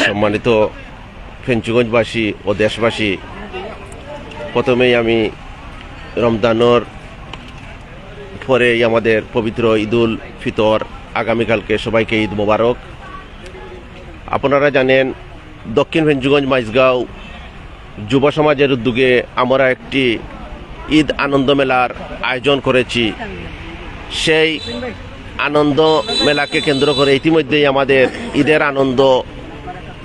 সম্মানিত ফেঞ্চুগঞ্জবাসী ও দেশবাসী, প্রথমেই আমি রমজানের পরে আমাদের পবিত্র ঈদুল ফিতর, আগামীকালকে সবাইকে ঈদ মোবারক। আপনারা জানেন, দক্ষিণ ফেঞ্চুগঞ্জ মাইজগাঁও যুব সমাজের উদ্যোগে আমরা একটি ঈদ আনন্দ মেলার আয়োজন করেছি। সেই আনন্দ মেলাকে কেন্দ্র করে ইতিমধ্যেই আমাদের ঈদের আনন্দ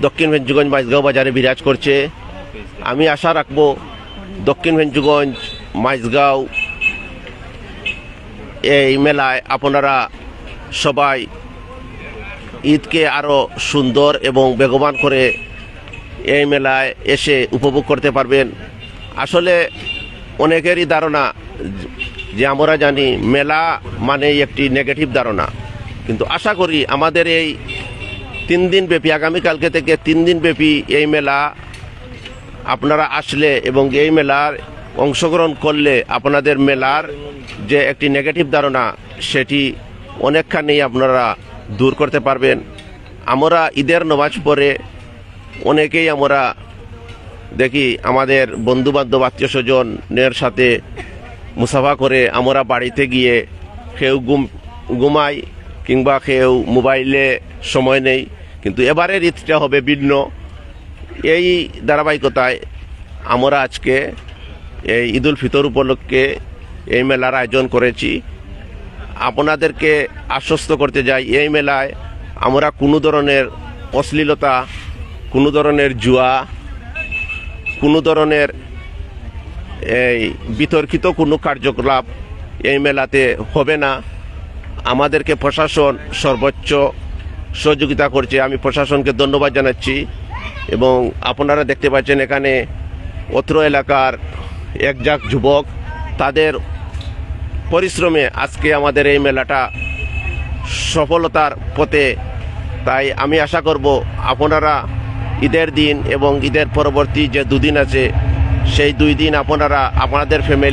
দক্ষিণ ফেঞ্চুগঞ্জ মাইজগাঁও বাজারে বিরাজ করছে। আমি আশা রাখব দক্ষিণ ফেঞ্চুগঞ্জ মাইজগাঁও এই মেলায় আপনারা সবাই ঈদকে আরও সুন্দর এবং বেগবান করে এই মেলায় এসে উপভোগ করতে পারবেন। আসলে অনেকেরই ধারণা যে আমরা জানি মেলা মানেই একটি নেগেটিভ ধারণা, কিন্তু আশা করি আমাদের এই 3 দিন ব্যাপী, আগামীকালকে থেকে 3 দিন ব্যাপী এই মেলা আপনারা আসলে এবং এই মেলার অংশগ্রহণ করলে আপনাদের মেলার যে একটি নেগেটিভ ধারণা সেটি অনেকখানি আপনারা দূর করতে পারবেন। আমরা ঈদের নামাজ পড়ে অনেকেই আমরা দেখি আমাদের বন্ধুবান্ধব আত্মীয় স্বজনের সাথে মুসাফা করে আমরা বাড়িতে গিয়ে কেউ ঘুমাই কিংবা কেউ মোবাইলে সময় নেই, কিন্তু এবারের ঈদটা হবে ভিন্ন। এই ধারাবাহিকতায় আমরা আজকে এই ঈদুল ফিতর উপলক্ষে এই মেলার আয়োজন করেছি। আপনাদেরকে আশ্বস্ত করতে যাই, এই মেলায় আমরা কোনো ধরনের অশ্লীলতা, কোনো ধরনের জুয়া, কোনো ধরনের এই বিতর্কিত কোনো কার্যকলাপ এই মেলাতে হবে না। আমাদেরকে প্রশাসন সর্বোচ্চ সহযোগিতা করছে, আমি প্রশাসনকে ধন্যবাদ জানাচ্ছি। এবং আপনারা দেখতে পাচ্ছেন এখানে অত্র এলাকার একজাক যুবক, তাদের পরিশ্রমে আজকে আমাদের এই মেলাটা সফলতার পথে। তাই আমি আশা করব আপনারা ঈদের দিন এবং ঈদের পরবর্তী যে 2 দিন আছে সেই 2 দিন আপনারা আপনাদের ফ্যামিলি